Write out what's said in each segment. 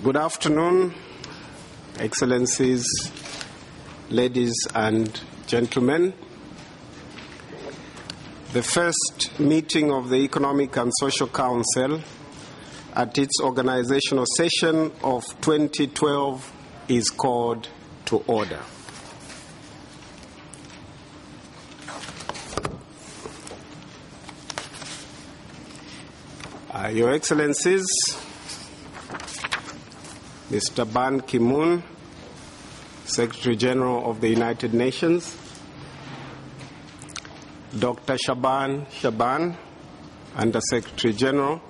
Good afternoon, Excellencies, ladies and gentlemen. The first meeting of the Economic and Social Council at its organizational session of 2012 is called to order. Your Excellencies, Mr. Ban Ki-moon, Secretary General of the United Nations, Dr. Shaban, Under Secretary General,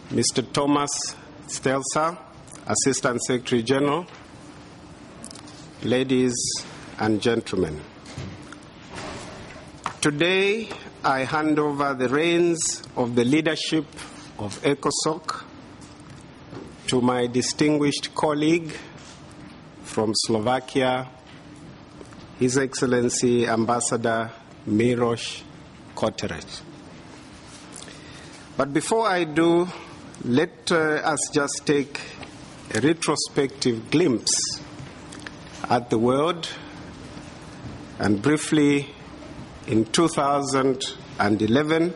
Mr. Thomas Stelzer, Assistant Secretary General, ladies and gentlemen. Today, I hand over the reins of the leadership of ECOSOC to my distinguished colleague from Slovakia, His Excellency Ambassador Miloš Koterec. But before I do, let us just take a retrospective glimpse at the world and briefly in 2011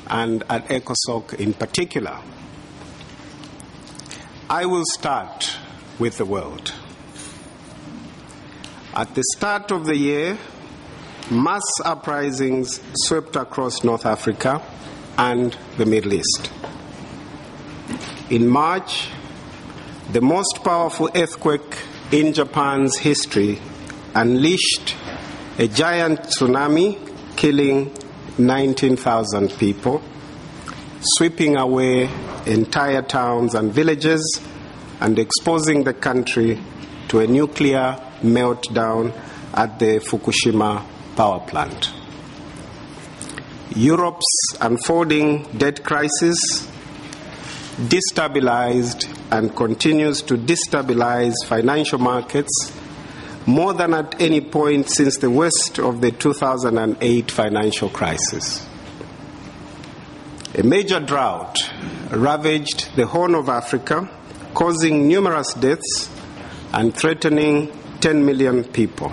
and at ECOSOC in particular. I will start with the world. At the start of the year, mass uprisings swept across North Africa and the Middle East. In March, the most powerful earthquake in Japan's history unleashed a giant tsunami, killing 19,000 people, sweeping away entire towns and villages and exposing the country to a nuclear meltdown at the Fukushima power plant. Europe's unfolding debt crisis destabilized and continues to destabilize financial markets more than at any point since the worst of the 2008 financial crisis. A major drought ravaged the Horn of Africa, causing numerous deaths and threatening 10 million people.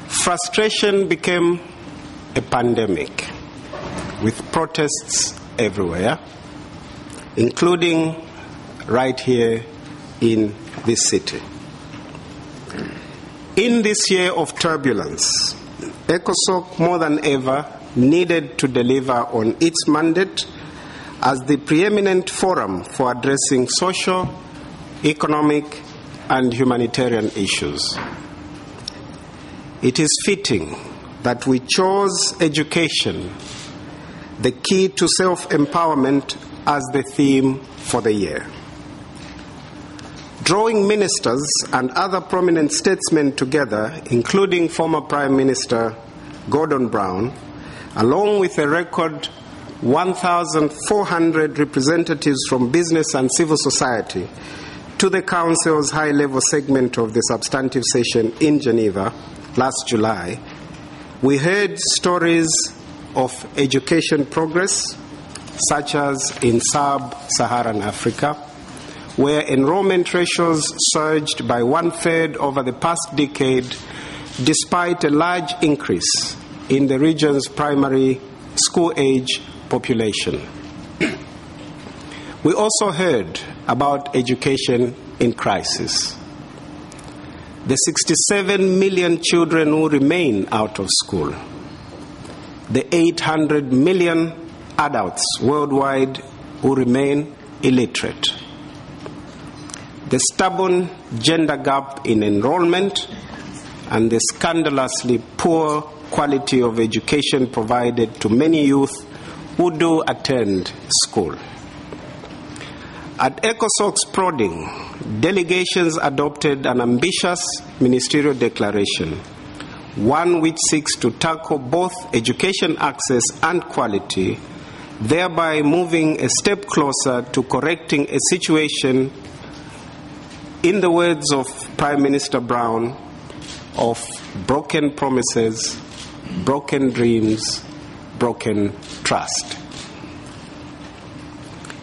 Frustration became a pandemic, with protests everywhere, including right here in this city. In this year of turbulence, ECOSOC more than ever needed to deliver on its mandate as the preeminent forum for addressing social, economic, and humanitarian issues. It is fitting that we chose education, the key to self-empowerment, as the theme for the year. Drawing ministers and other prominent statesmen together, including former Prime Minister Gordon Brown, along with a record 1,400 representatives from business and civil society, to the Council's high-level segment of the substantive session in Geneva last July, we heard stories of education progress, such as in sub-Saharan Africa, where enrollment ratios surged by 1/3 over the past decade, despite a large increase in the region's primary school-age population. We also heard about education in crisis. The 67 million children who remain out of school, the 800 million adults worldwide who remain illiterate, the stubborn gender gap in enrollment, and the scandalously poor quality of education provided to many youth who do attend school. At ECOSOC's prodding, delegations adopted an ambitious ministerial declaration, one which seeks to tackle both education access and quality, thereby moving a step closer to correcting a situation, in the words of Prime Minister Brown, of broken promises, broken dreams, broken trust.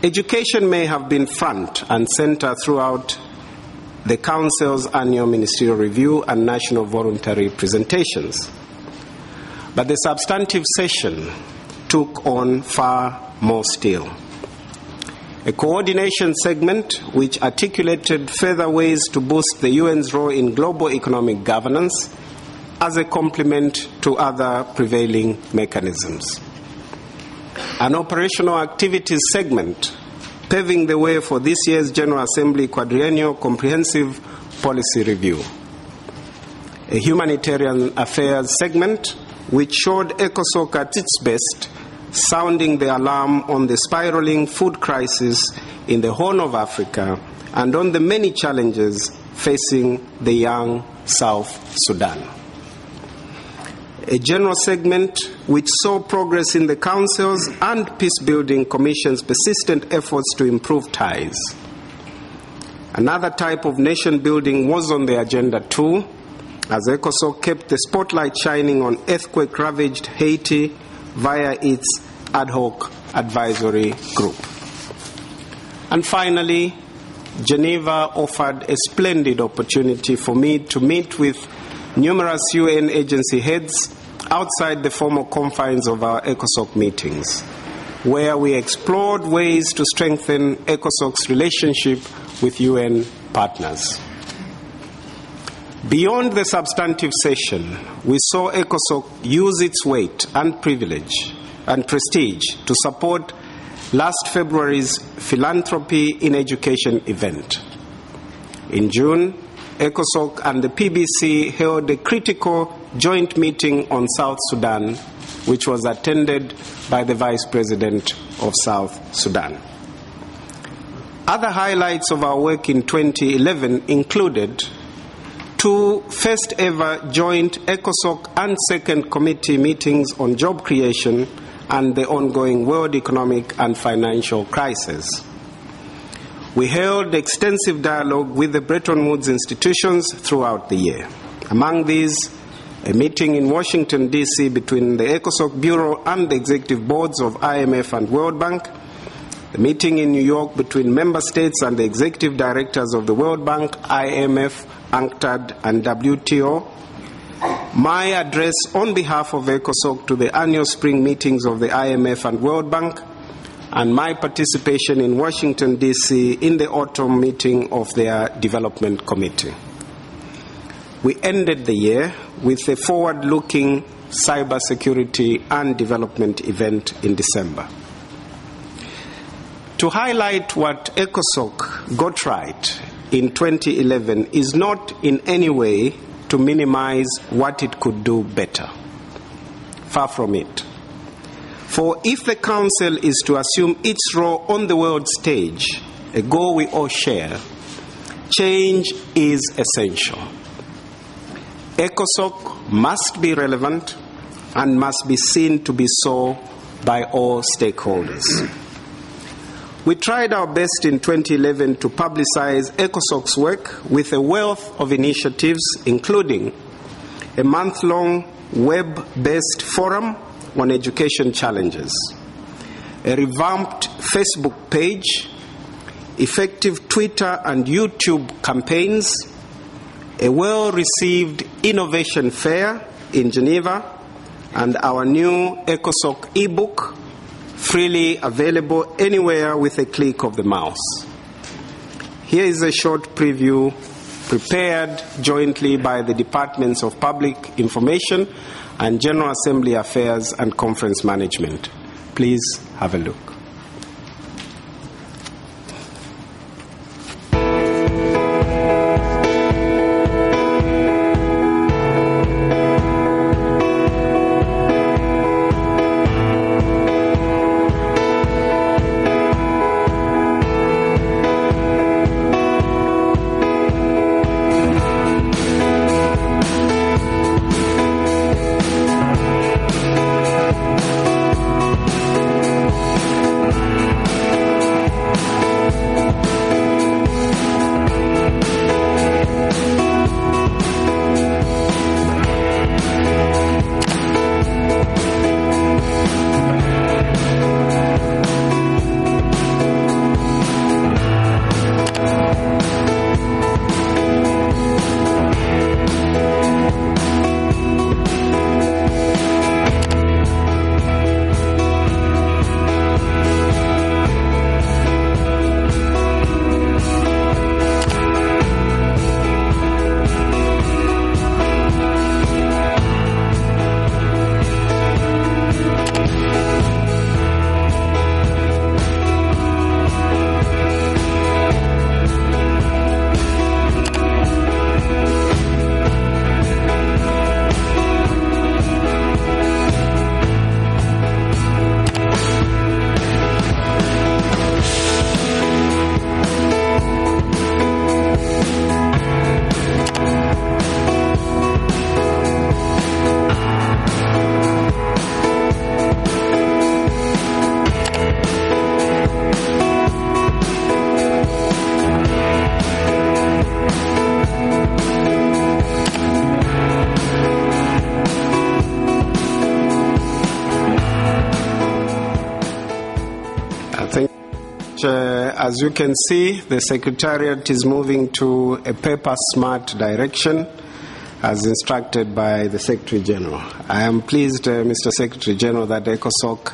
Education may have been front and center throughout the Council's annual ministerial review and national voluntary presentations, but the substantive session took on far more still. A coordination segment which articulated further ways to boost the UN's role in global economic governance as a complement to other prevailing mechanisms. An operational activities segment paving the way for this year's General Assembly quadrennial comprehensive policy review. A humanitarian affairs segment which showed ECOSOC at its best, sounding the alarm on the spiraling food crisis in the Horn of Africa and on the many challenges facing the young South Sudan. A general segment which saw progress in the Council's and Peacebuilding Commission's persistent efforts to improve ties. Another type of nation building was on the agenda too, as ECOSOC kept the spotlight shining on earthquake-ravaged Haiti via its ad hoc advisory group. And finally, Geneva offered a splendid opportunity for me to meet with numerous UN agency heads outside the formal confines of our ECOSOC meetings, where we explored ways to strengthen ECOSOC's relationship with UN partners. Beyond the substantive session, we saw ECOSOC use its weight and privilege and prestige to support last February's Philanthropy in Education event. In June, ECOSOC and the PBC held a critical joint meeting on South Sudan, which was attended by the Vice President of South Sudan. Other highlights of our work in 2011 included 2 first-ever joint ECOSOC and Second Committee meetings on job creation and the ongoing world economic and financial crisis. We held extensive dialogue with the Bretton Woods institutions throughout the year. Among these, a meeting in Washington, D.C. between the ECOSOC Bureau and the executive boards of IMF and World Bank, a meeting in New York between member states and the executive directors of the World Bank, IMF, UNCTAD, and WTO, my address on behalf of ECOSOC to the annual spring meetings of the IMF and World Bank, and my participation in Washington, D.C. in the autumn meeting of their Development Committee. We ended the year with a forward-looking cybersecurity and development event in December. To highlight what ECOSOC got right in 2011 is not in any way to minimize what it could do better. Far from it. For if the Council is to assume its role on the world stage, a goal we all share, change is essential. ECOSOC must be relevant and must be seen to be so by all stakeholders. We tried our best in 2011 to publicize ECOSOC's work with a wealth of initiatives, including a month-long web-based forum on education challenges, a revamped Facebook page, effective Twitter and YouTube campaigns, a well-received innovation fair in Geneva, and our new ECOSOC e-book, freely available anywhere with a click of the mouse. Here is a short preview prepared jointly by the Departments of Public Information and General Assembly Affairs and Conference Management. Please have a look. As you can see, the Secretariat is moving to a paper-smart direction as instructed by the Secretary General. I am pleased, Mr. Secretary General, that ECOSOC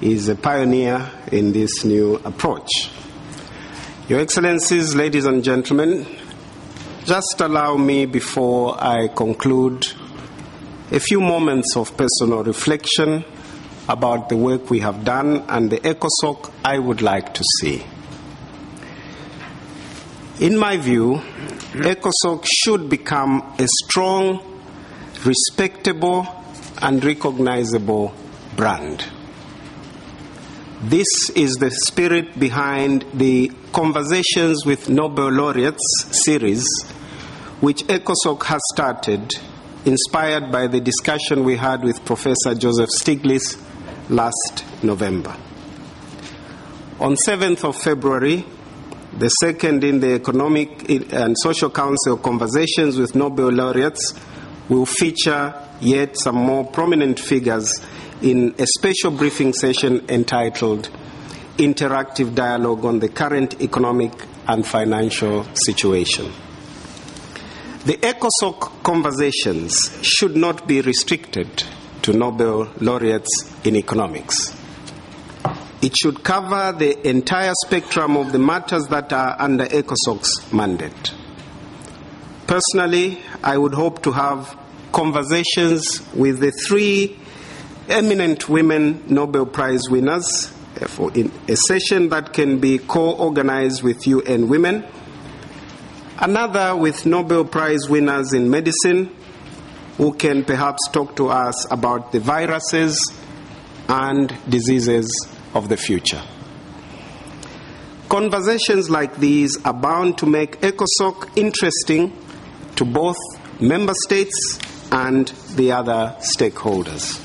is a pioneer in this new approach. Your Excellencies, ladies and gentlemen, just allow me, before I conclude, a few moments of personal reflection about the work we have done and the ECOSOC I would like to see. In my view, ECOSOC should become a strong, respectable, and recognizable brand. This is the spirit behind the Conversations with Nobel Laureates series, which ECOSOC has started, inspired by the discussion we had with Professor Joseph Stiglitz last November. On 7th of February, the second in the Economic and Social Council Conversations with Nobel Laureates will feature yet some more prominent figures in a special briefing session entitled Interactive Dialogue on the Current Economic and Financial Situation. The ECOSOC conversations should not be restricted to Nobel laureates in economics. It should cover the entire spectrum of the matters that are under ECOSOC's mandate. Personally, I would hope to have conversations with the three eminent women Nobel Prize winners in a session that can be co-organized with UN Women, another with Nobel Prize winners in medicine who can perhaps talk to us about the viruses and diseases of the future. Conversations like these are bound to make ECOSOC interesting to both member states and the other stakeholders.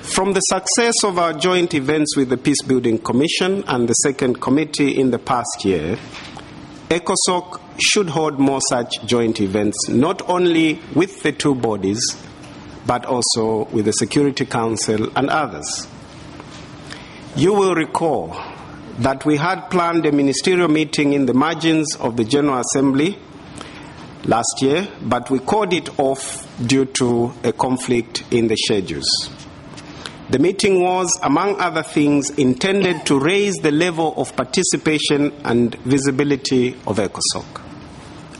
From the success of our joint events with the Peacebuilding Commission and the Second Committee in the past year, ECOSOC should hold more such joint events, not only with the two bodies, but also with the Security Council and others. You will recall that we had planned a ministerial meeting in the margins of the General Assembly last year, but we called it off due to a conflict in the schedules. The meeting was, among other things, intended to raise the level of participation and visibility of ECOSOC.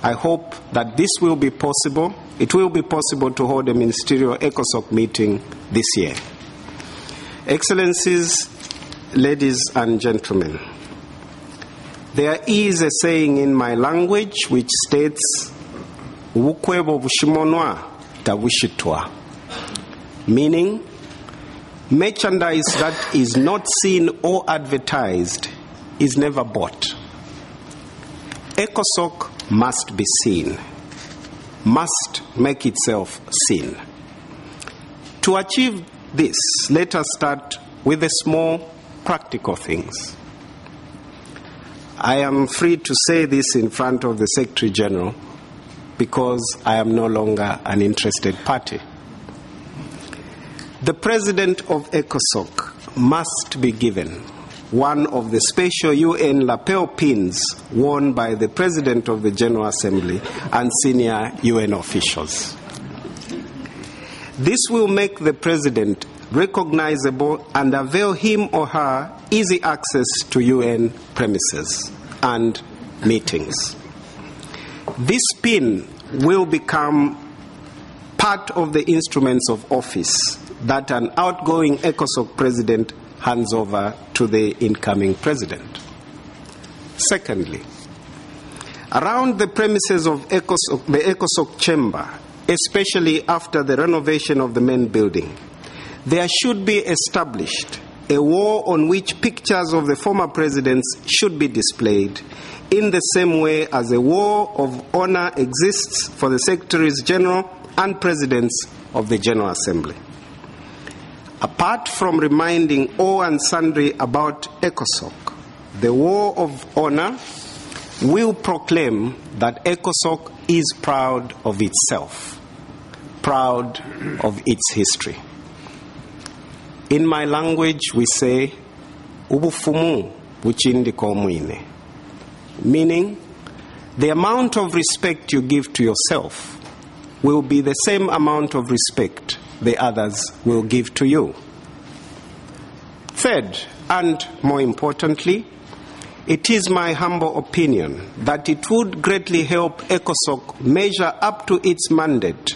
I hope that this will be possible. It will be possible to hold a ministerial ECOSOC meeting this year. Excellencies, ladies and gentlemen, there is a saying in my language which states, "Ubukwebo bushimonwa tabushitwa," meaning merchandise that is not seen or advertised is never bought. ECOSOC must be seen, must make itself seen. To achieve this, let us start with the small practical things. I am free to say this in front of the Secretary General because I am no longer an interested party. The President of ECOSOC must be given one of the special UN lapel pins worn by the President of the General Assembly and senior UN officials. This will make the President recognizable and avail him or her easy access to UN premises and meetings. This pin will become part of the instruments of office that an outgoing ECOSOC president hands over to the incoming president. Secondly, around the premises of the ECOSOC chamber, especially after the renovation of the main building, there should be established a wall on which pictures of the former presidents should be displayed, in the same way as a wall of honor exists for the Secretaries General and Presidents of the General Assembly. Apart from reminding all and sundry about ECOSOC, the wall of honor will proclaim that ECOSOC is proud of itself, proud of its history. In my language, we say, "Ubufumu buchindiko mwine, meaning the amount of respect you give to yourself will be the same amount of respect the others will give to you. Third, and more importantly, it is my humble opinion that it would greatly help ECOSOC measure up to its mandate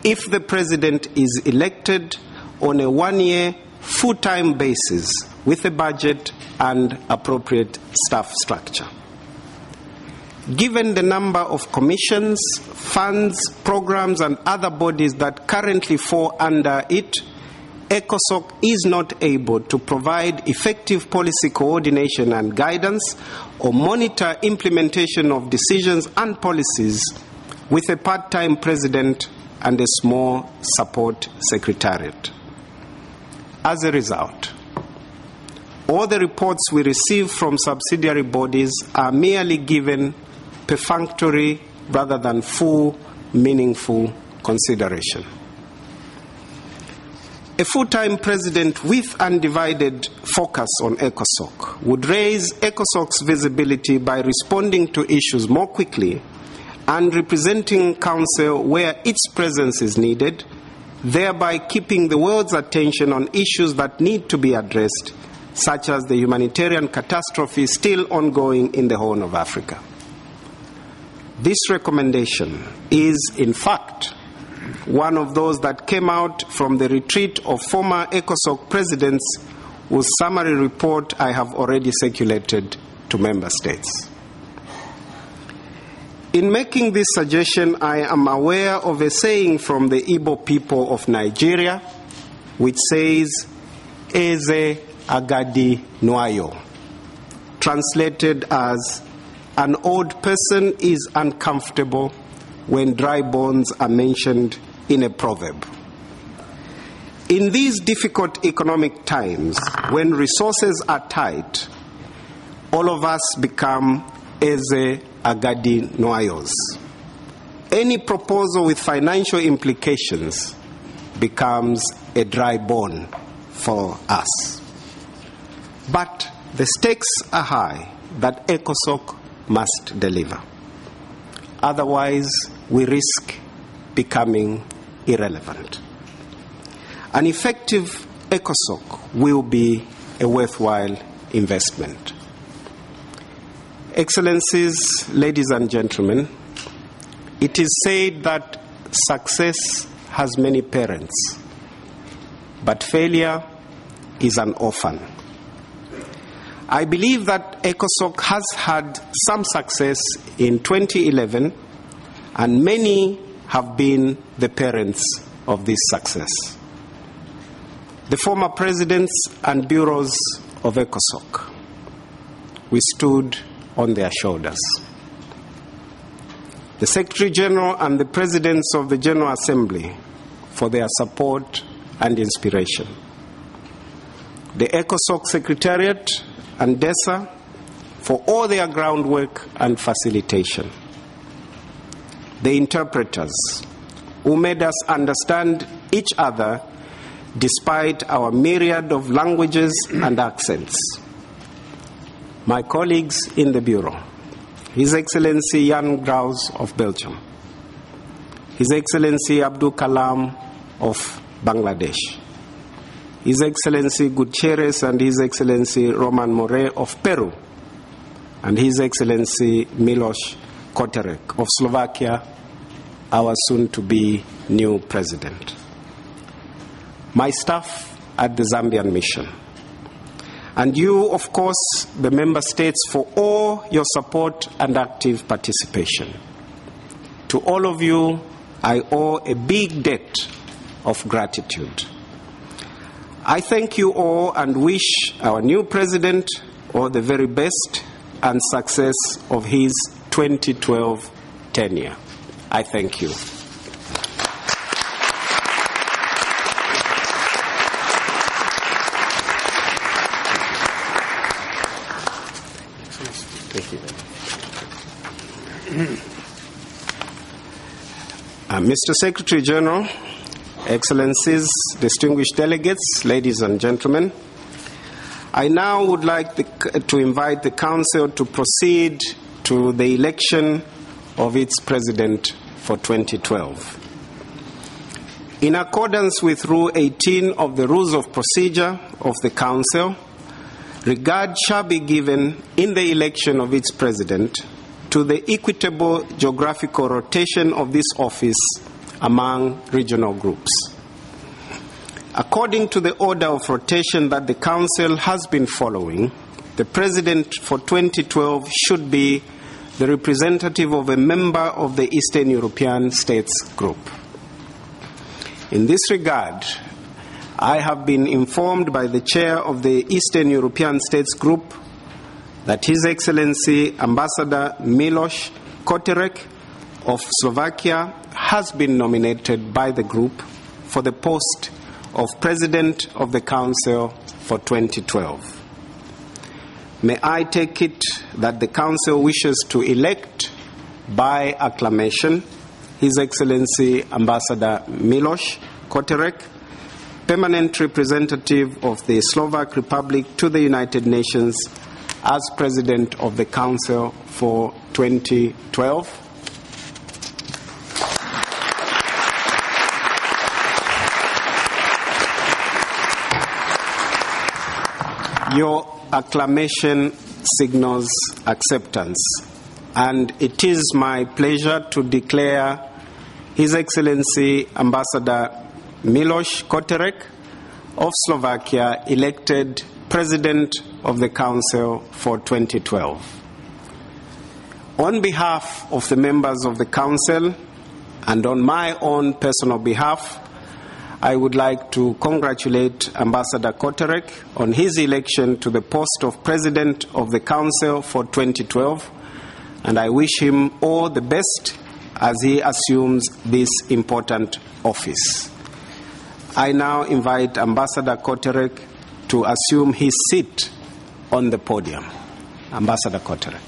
if the President is elected on a one-year, full-time basis with a budget and appropriate staff structure. Given the number of commissions, funds, programs, and other bodies that currently fall under it, ECOSOC is not able to provide effective policy coordination and guidance or monitor implementation of decisions and policies with a part-time president and a small support secretariat. As a result, all the reports we receive from subsidiary bodies are merely given perfunctory rather than full, meaningful consideration. A full-time president with undivided focus on ECOSOC would raise ECOSOC's visibility by responding to issues more quickly and representing Council where its presence is needed, thereby keeping the world's attention on issues that need to be addressed, such as the humanitarian catastrophe still ongoing in the Horn of Africa. This recommendation is, in fact, one of those that came out from the retreat of former ECOSOC presidents whose summary report I have already circulated to member states. In making this suggestion, I am aware of a saying from the Igbo people of Nigeria which says, Eze agadi nwayo, translated as, an old person is uncomfortable when dry bones are mentioned in a proverb. In these difficult economic times, when resources are tight, all of us become Eze agadi nwayos. Any proposal with financial implications becomes a dry bone for us. But the stakes are high that ECOSOC must deliver. Otherwise, we risk becoming irrelevant. An effective ECOSOC will be a worthwhile investment. Excellencies, ladies and gentlemen, it is said that success has many parents, but failure is an orphan. I believe that ECOSOC has had some success in 2011, and many have been the parents of this success. The former presidents and bureaus of ECOSOC, we stood on their shoulders. The Secretary General and the Presidents of the General Assembly for their support and inspiration. The ECOSOC Secretariat and DESA for all their groundwork and facilitation. The interpreters who made us understand each other despite our myriad of languages and accents. My colleagues in the Bureau, His Excellency Jan Graus of Belgium, His Excellency Abdul Kalam of Bangladesh, His Excellency Gutierrez and His Excellency Roman More of Peru, and His Excellency Miloš Koterec of Slovakia, our soon-to-be new president. My staff at the Zambian mission, and you, of course, the member states, for all your support and active participation. To all of you, I owe a big debt of gratitude. I thank you all and wish our new president all the very best and success of his 2012 tenure. I thank you. Thank you. Mr. Secretary General, Excellencies, distinguished delegates, ladies and gentlemen, I now would like to invite the Council to proceed to the election of its President for 2012. In accordance with Rule 18 of the Rules of Procedure of the Council, regard shall be given in the election of its President to the equitable geographical rotation of this office among regional groups. According to the order of rotation that the Council has been following, the President for 2012 should be the representative of a member of the Eastern European States Group. In this regard, I have been informed by the Chair of the Eastern European States Group that His Excellency Ambassador Miloš Koterec of Slovakia has been nominated by the group for the post of President of the Council for 2012. May I take it that the Council wishes to elect by acclamation His Excellency Ambassador Miloš Koterec, Permanent Representative of the Slovak Republic to the United Nations, as President of the Council for 2012. Your acclamation signals acceptance, and it is my pleasure to declare His Excellency Ambassador Miloš Koterec of Slovakia elected President of the Council for 2012. On behalf of the members of the Council and on my own personal behalf, I would like to congratulate Ambassador Koterec on his election to the post of President of the Council for 2012, and I wish him all the best as he assumes this important office. I now invite Ambassador Koterec to assume his seat on the podium. Ambassador Koterec.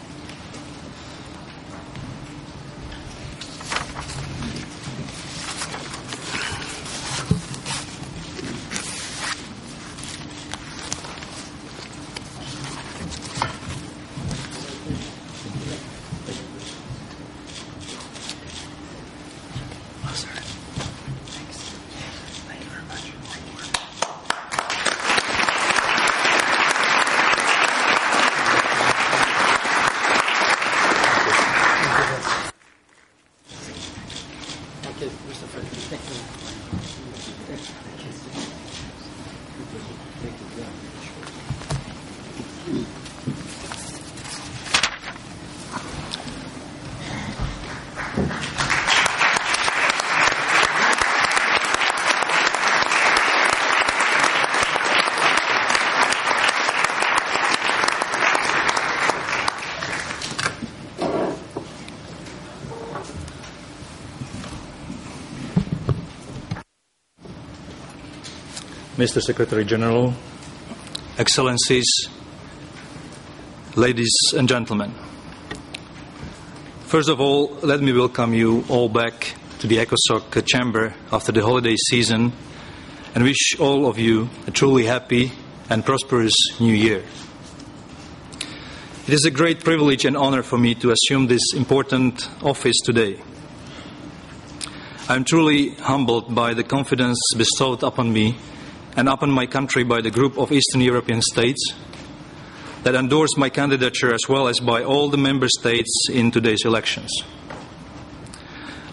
Mr. Secretary General, Excellencies, ladies and gentlemen. First of all, let me welcome you all back to the ECOSOC chamber after the holiday season and wish all of you a truly happy and prosperous new year. It is a great privilege and honor for me to assume this important office today. I am truly humbled by the confidence bestowed upon me and upon my country by the group of Eastern European states that endorsed my candidature, as well as by all the member states in today's elections.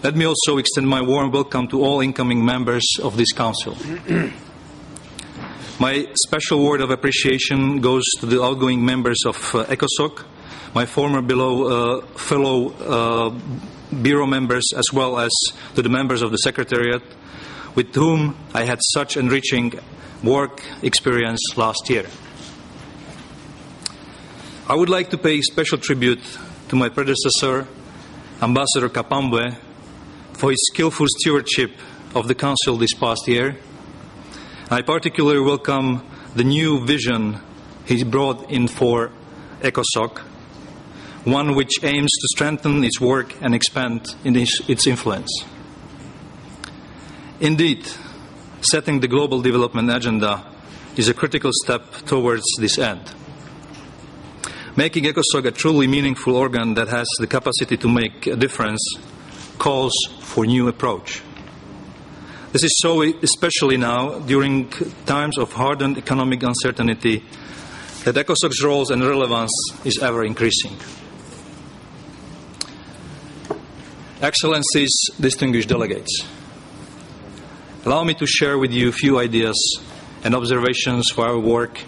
Let me also extend my warm welcome to all incoming members of this Council. My special word of appreciation goes to the outgoing members of ECOSOC, my former fellow Bureau members, as well as to the members of the Secretariat, with whom I had such enriching work experience last year. I would like to pay special tribute to my predecessor, Ambassador Kapambwe, for his skillful stewardship of the Council this past year. I particularly welcome the new vision he brought in for ECOSOC, one which aims to strengthen its work and expand its influence. Indeed, setting the global development agenda is a critical step towards this end. Making ECOSOC a truly meaningful organ that has the capacity to make a difference calls for a new approach. This is so especially now, during times of hardened economic uncertainty, that ECOSOC's roles and relevance is ever increasing. Excellencies, distinguished delegates, allow me to share with you a few ideas and observations for our work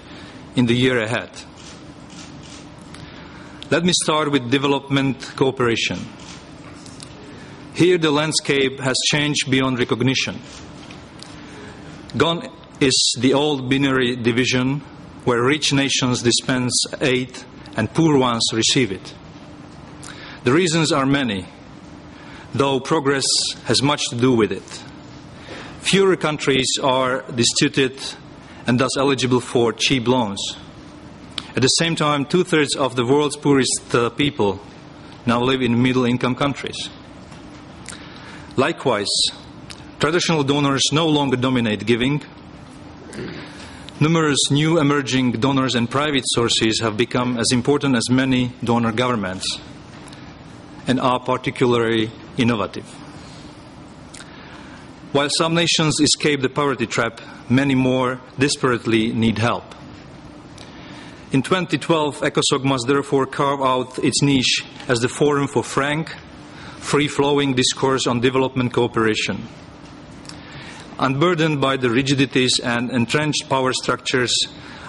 in the year ahead. Let me start with development cooperation. Here the landscape has changed beyond recognition. Gone is the old binary division where rich nations dispense aid and poor ones receive it. The reasons are many, though progress has much to do with it. Fewer countries are destituted and thus eligible for cheap loans. At the same time, 2/3 of the world's poorest people now live in middle-income countries. Likewise, traditional donors no longer dominate giving. Numerous new emerging donors and private sources have become as important as many donor governments and are particularly innovative. While some nations escape the poverty trap, many more desperately need help. In 2012, ECOSOC must therefore carve out its niche as the forum for frank, free-flowing discourse on development cooperation. Unburdened by the rigidities and entrenched power structures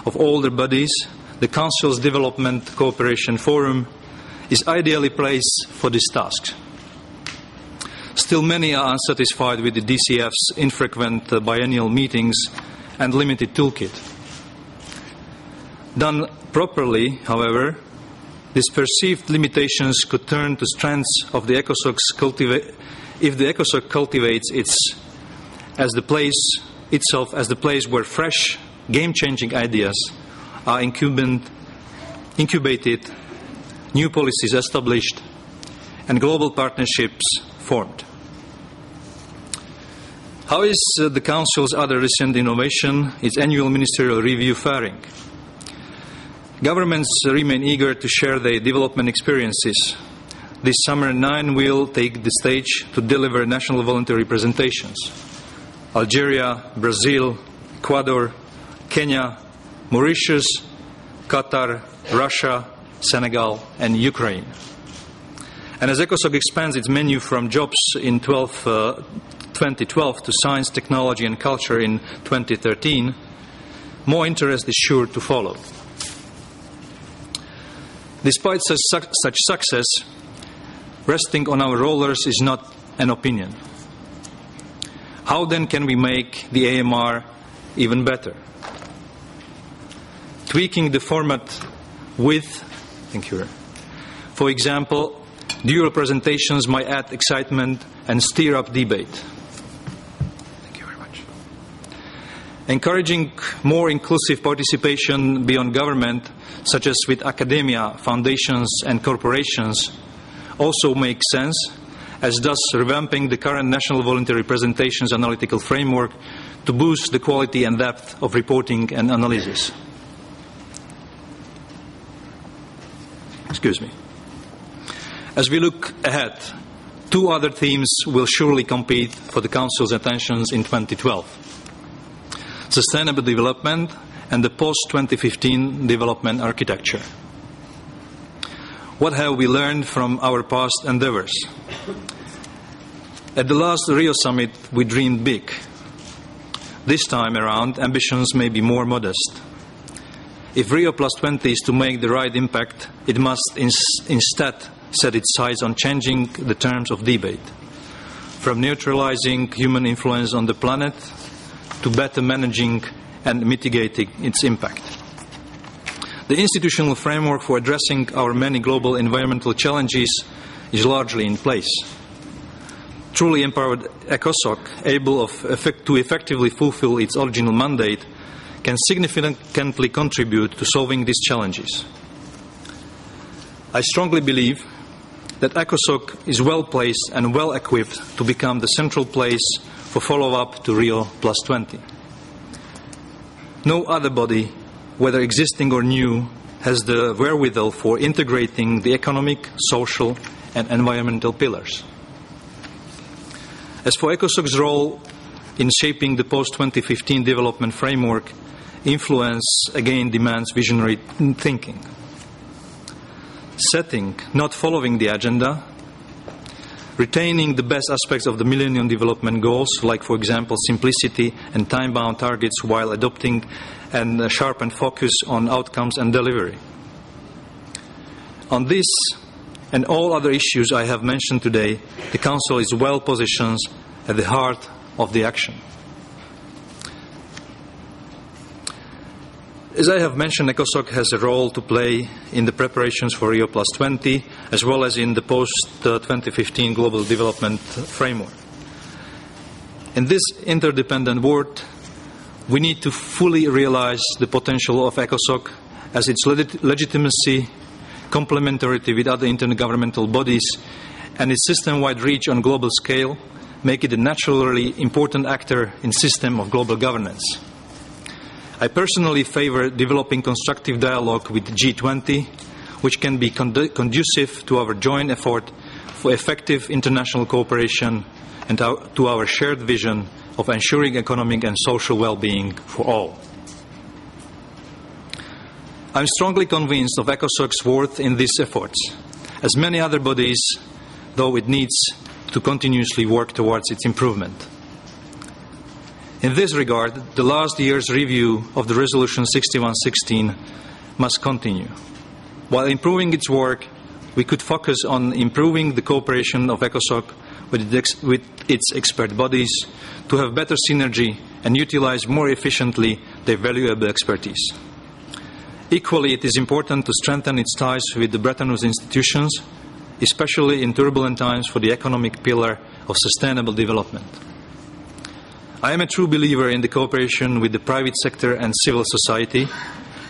of older bodies, the Council's Development Cooperation Forum is ideally placed for this task. Still, many are unsatisfied with the DCF's infrequent biennial meetings and limited toolkit. Done properly, however, these perceived limitations could turn to strengths of the ECOSOC if the ECOSOC cultivates itself as the place where fresh, game-changing ideas are incubated, new policies established, and global partnerships formed. How is the Council's other recent innovation, its annual ministerial review, faring? Governments remain eager to share their development experiences. This summer, 9 will take the stage to deliver national voluntary presentations. Algeria, Brazil, Ecuador, Kenya, Mauritius, Qatar, Russia, Senegal, and Ukraine. And as ECOSOC expands its menu from jobs in 2012 to science, technology, and culture in 2013, more interest is sure to follow. Despite such success, resting on our laurels is not an opinion. How then can we make the AMR even better? Tweaking the format with, for example, dual presentations might add excitement and stir up debate. Thank you very much. Encouraging more inclusive participation beyond government, such as with academia, foundations, and corporations, also makes sense, as does revamping the current National Voluntary Presentations Analytical Framework to boost the quality and depth of reporting and analysis. As we look ahead, 2 other themes will surely compete for the Council's attentions in 2012. Sustainable development and the post-2015 development architecture. What have we learned from our past endeavors? At the last Rio summit, we dreamed big. This time around, ambitions may be more modest. If Rio +20 is to make the right impact, it must instead set its sights on changing the terms of debate, from neutralizing human influence on the planet to better managing and mitigating its impact. The institutional framework for addressing our many global environmental challenges is largely in place. Truly empowered ECOSOC, able to effectively fulfill its original mandate, can significantly contribute to solving these challenges. I strongly believe that ECOSOC is well placed and well equipped to become the central place for follow-up to Rio +20. No other body, whether existing or new, has the wherewithal for integrating the economic, social, and environmental pillars. As for ECOSOC's role in shaping the post-2015 development framework, influence again demands visionary thinking. Setting, not following the agenda, retaining the best aspects of the Millennium Development Goals, like, for example, simplicity and time-bound targets, while adopting and sharpened focus on outcomes and delivery. On this and all other issues I have mentioned today, the Council is well positioned at the heart of the action. As I have mentioned, ECOSOC has a role to play in the preparations for Rio+20, as well as in the post-2015 global development framework. In this interdependent world, we need to fully realize the potential of ECOSOC as its legitimacy, complementarity with other intergovernmental bodies, and its system-wide reach on global scale make it a naturally important actor in system of global governance. I personally favor developing constructive dialogue with the G20, which can be conducive to our joint effort for effective international cooperation and to our shared vision of ensuring economic and social well-being for all. I am strongly convinced of ECOSOC's worth in these efforts, as many other bodies, though it needs to continuously work towards its improvement. In this regard, the last year's review of the Resolution 6116 must continue. While improving its work, we could focus on improving the cooperation of ECOSOC with its expert bodies to have better synergy and utilize more efficiently their valuable expertise. Equally, it is important to strengthen its ties with the Bretton Woods institutions, especially in turbulent times for the economic pillar of sustainable development. I am a true believer in the cooperation with the private sector and civil society,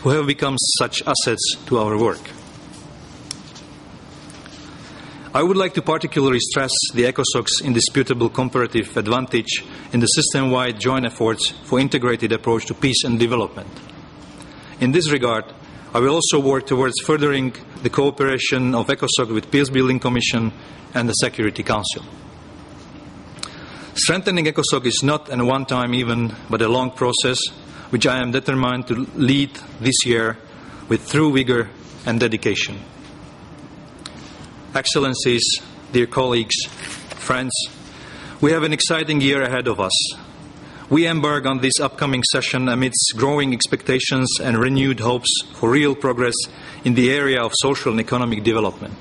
who have become such assets to our work. I would like to particularly stress the ECOSOC's indisputable comparative advantage in the system-wide joint efforts for integrated approach to peace and development. In this regard, I will also work towards furthering the cooperation of ECOSOC with Peace Building Commission and the Security Council. Strengthening ECOSOC is not a one-time event, but a long process, which I am determined to lead this year with true vigor and dedication. Excellencies, dear colleagues, friends, we have an exciting year ahead of us. We embark on this upcoming session amidst growing expectations and renewed hopes for real progress in the area of social and economic development.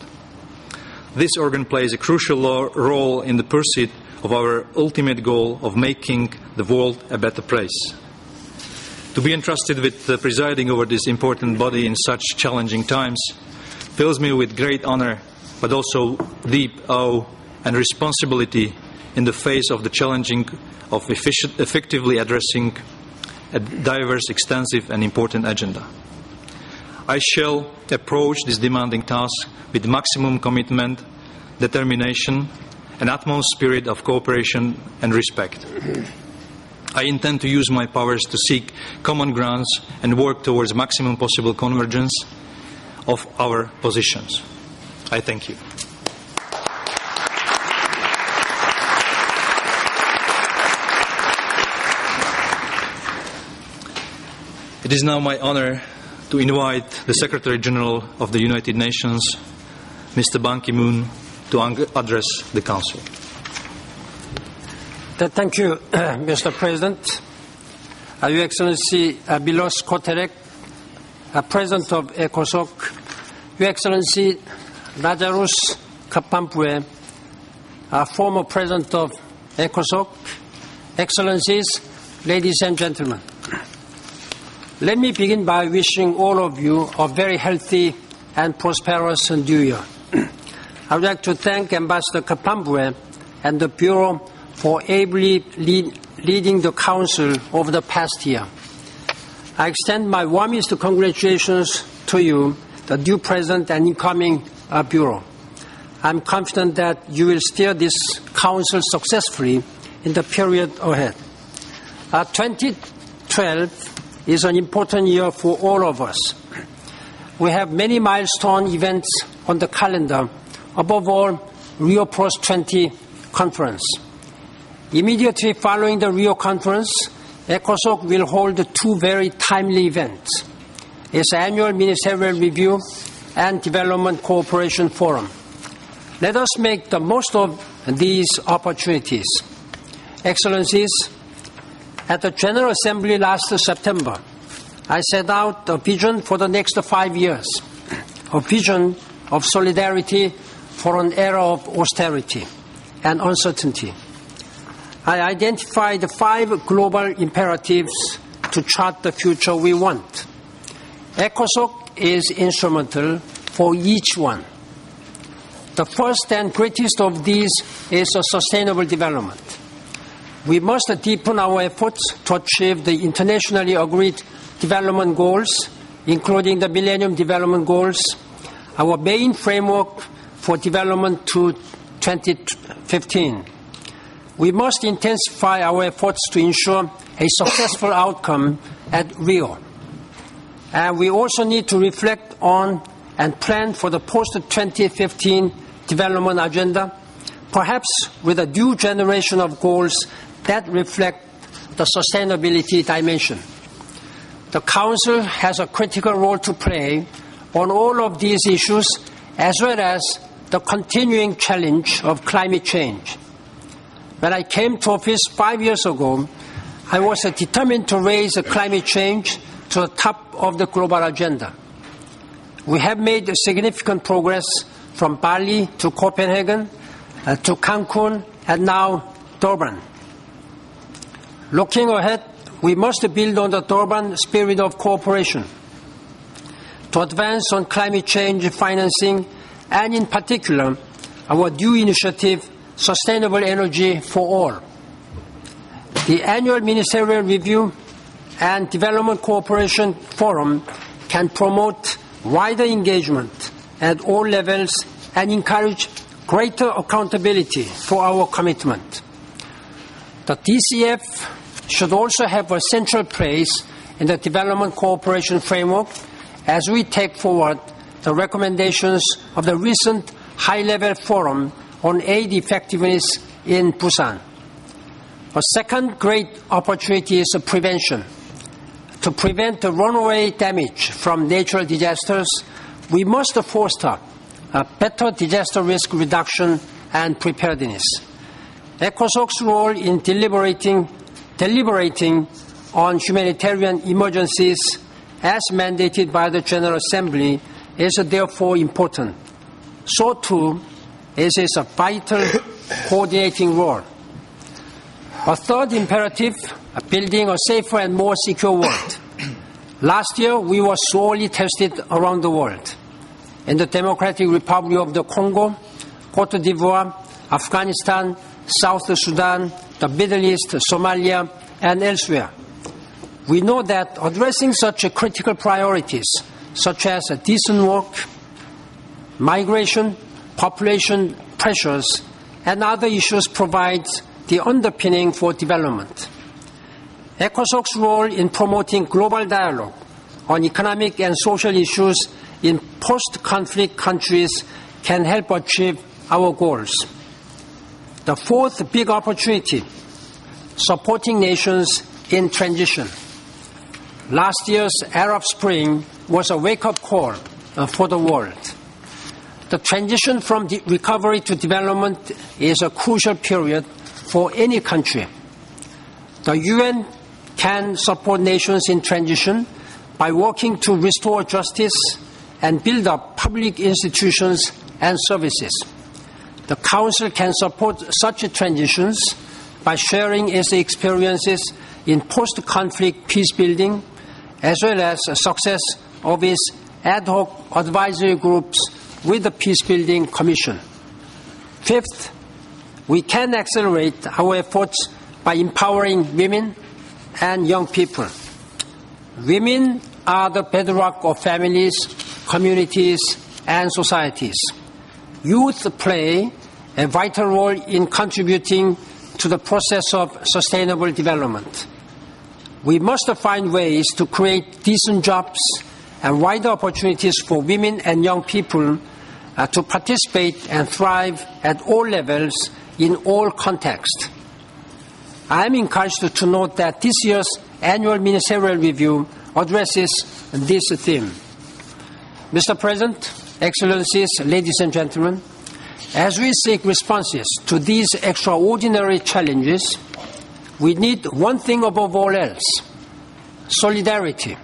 This organ plays a crucial role in the pursuit of our ultimate goal of making the world a better place. To be entrusted with presiding over this important body in such challenging times fills me with great honor, but also deep awe and responsibility in the face of the challenging of effectively addressing a diverse, extensive and important agenda. I shall approach this demanding task with maximum commitment, determination and utmost spirit of cooperation and respect. I intend to use my powers to seek common grounds and work towards maximum possible convergence of our positions. I thank you. It is now my honor to invite the Secretary General of the United Nations, Mr. Ban Ki-moon, to address the Council. Thank you, Mr. President. Your Excellency Miloš Koterec, President of ECOSOC, Your Excellency Lazarous Kapambwe, former President of ECOSOC, Excellencies, ladies and gentlemen. Let me begin by wishing all of you a very healthy and prosperous new year. I would like to thank Ambassador Kapambwe and the Bureau for ably leading the Council over the past year. I extend my warmest congratulations to you, the new President and incoming Bureau. I'm confident that you will steer this Council successfully in the period ahead. 2012 is an important year for all of us. We have many milestone events on the calendar, above all, Rio Plus 20 conference. Immediately following the Rio conference, ECOSOC will hold two very timely events: its annual ministerial review and development cooperation forum. Let us make the most of these opportunities. Excellencies, at the General Assembly last September, I set out a vision for the next 5 years, a vision of solidarity for an era of austerity and uncertainty. I identified 5 global imperatives to chart the future we want. ECOSOC is instrumental for each one. The first and greatest of these is sustainable development. We must deepen our efforts to achieve the internationally agreed development goals, including the Millennium Development Goals, our main framework for development to 2015. We must intensify our efforts to ensure a successful outcome at Rio. And we also need to reflect on and plan for the post-2015 development agenda, perhaps with a new generation of goals that reflect the sustainability dimension. The Council has a critical role to play on all of these issues, as well as the continuing challenge of climate change. When I came to office 5 years ago, I was determined to raise climate change to the top of the global agenda. We have made significant progress from Bali to Copenhagen to Cancun and now Durban. Looking ahead, we must build on the Durban spirit of cooperation to advance on climate change financing and, in particular, our new initiative, Sustainable Energy for All. The annual Ministerial Review and Development Cooperation Forum can promote wider engagement at all levels and encourage greater accountability for our commitment. The DCF should also have a central place in the development cooperation framework as we take forward the recommendations of the recent high-level forum on aid effectiveness in Busan. A second great opportunity is prevention. To prevent the runaway damage from natural disasters, we must foster a better disaster risk reduction and preparedness. ECOSOC's role in deliberating on humanitarian emergencies as mandated by the General Assembly is therefore important. So too is its a vital coordinating role. A third imperative, building a safer and more secure world. Last year, we were sorely tested around the world. In the Democratic Republic of the Congo, Cote d'Ivoire, Afghanistan, South Sudan, the Middle East, Somalia, and elsewhere. We know that addressing such critical priorities, such as decent work, migration, population pressures, and other issues provides the underpinning for development. ECOSOC's role in promoting global dialogue on economic and social issues in post-conflict countries can help achieve our goals. The fourth big opportunity, supporting nations in transition. Last year's Arab Spring was a wake-up call for the world. The transition from recovery to development is a crucial period for any country. The UN can support nations in transition by working to restore justice and build up public institutions and services. The Council can support such transitions by sharing its experiences in post-conflict peacebuilding, as well as the success of its ad hoc advisory groups with the Peacebuilding Commission. Fifth, we can accelerate our efforts by empowering women and young people. Women are the bedrock of families, communities, and societies. Youth play a vital role in contributing to the process of sustainable development. We must find ways to create decent jobs and wider opportunities for women and young people to participate and thrive at all levels in all contexts. I am encouraged to note that this year's annual ministerial review addresses this theme. Mr. President, Excellencies, ladies and gentlemen, as we seek responses to these extraordinary challenges, we need one thing above all else: solidarity.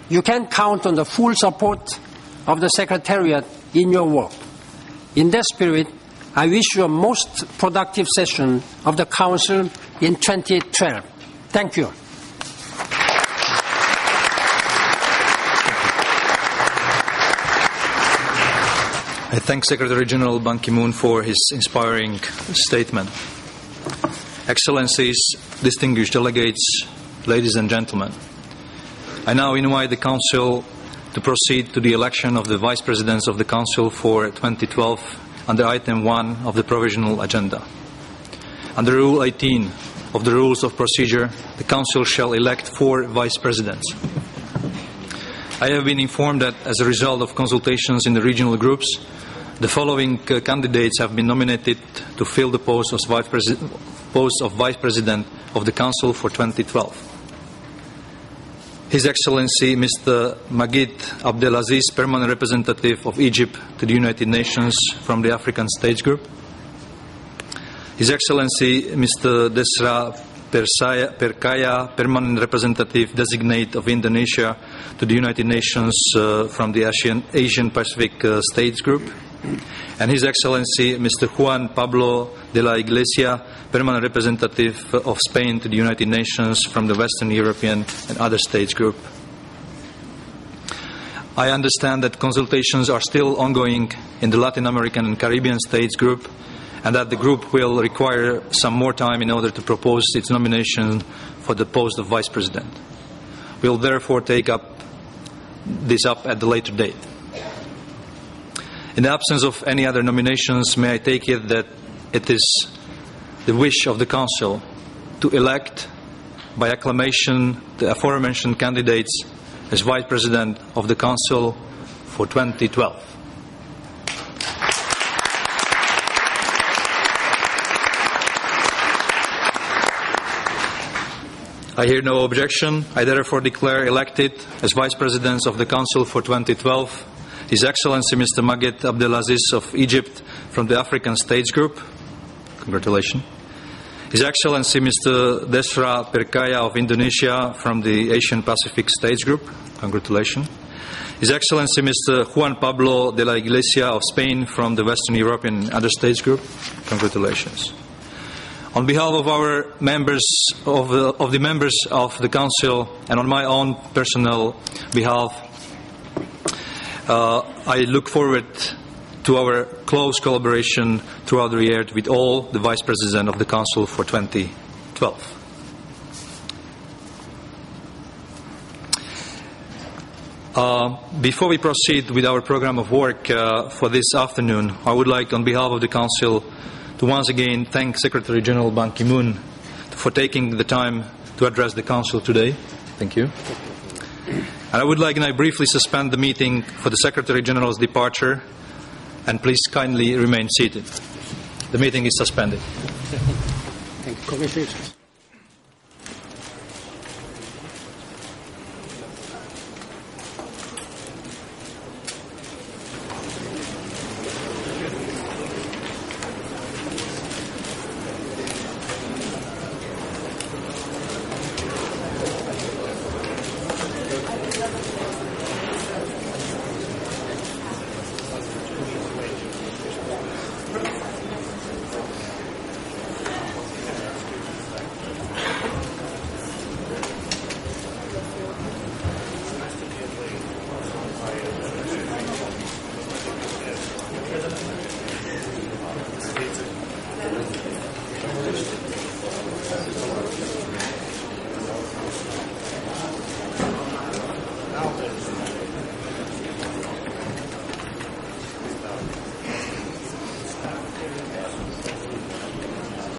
You can count on the full support of the Secretariat in your work. In that spirit, I wish you a most productive session of the Council in 2012. Thank you. I thank Secretary General Ban Ki-moon for his inspiring statement. Excellencies, distinguished delegates, ladies and gentlemen, I now invite the Council to proceed to the election of the Vice Presidents of the Council for 2012 under Item 1 of the Provisional Agenda. Under Rule 18 of the Rules of Procedure, the Council shall elect 4 Vice Presidents. I have been informed that as a result of consultations in the regional groups, the following candidates have been nominated to fill the post of Vice President of the Council for 2012. His Excellency Mr. Magid Abdelaziz, Permanent Representative of Egypt to the United Nations from the African States Group. His Excellency Mr. Desra Perkaya, Permanent Representative Designate of Indonesia to the United Nations from the Asian Pacific States Group. And His Excellency Mr. Juan Pablo de la Iglesia, Permanent Representative of Spain to the United Nations from the Western European and other states group. I understand that consultations are still ongoing in the Latin American and Caribbean states group, and that the group will require some more time in order to propose its nomination for the post of Vice President. We will therefore take this up at a later date. In the absence of any other nominations, may I take it that it is the wish of the Council to elect by acclamation the aforementioned candidates as Vice President of the Council for 2012. I hear no objection. I therefore declare elected as Vice Presidents of the Council for 2012 His Excellency Mr. Magid Abdelaziz of Egypt from the African States Group. Congratulations. His Excellency Mr. Desra Perkaya of Indonesia from the Asian Pacific States Group. Congratulations. His Excellency Mr. Juan Pablo de la Iglesia of Spain from the Western European and other states group. Congratulations. On behalf of our members of the members of the Council and on my own personal behalf, I look forward to our close collaboration throughout the year with all the Vice Presidents of the Council for 2012. Before we proceed with our program of work for this afternoon, I would like, on behalf of the Council, to once again thank Secretary General Ban Ki-moon for taking the time to address the Council today. Thank you. And I would like now briefly suspend the meeting for the Secretary General's departure, and please kindly remain seated. The meeting is suspended. Thank you. Congratulations.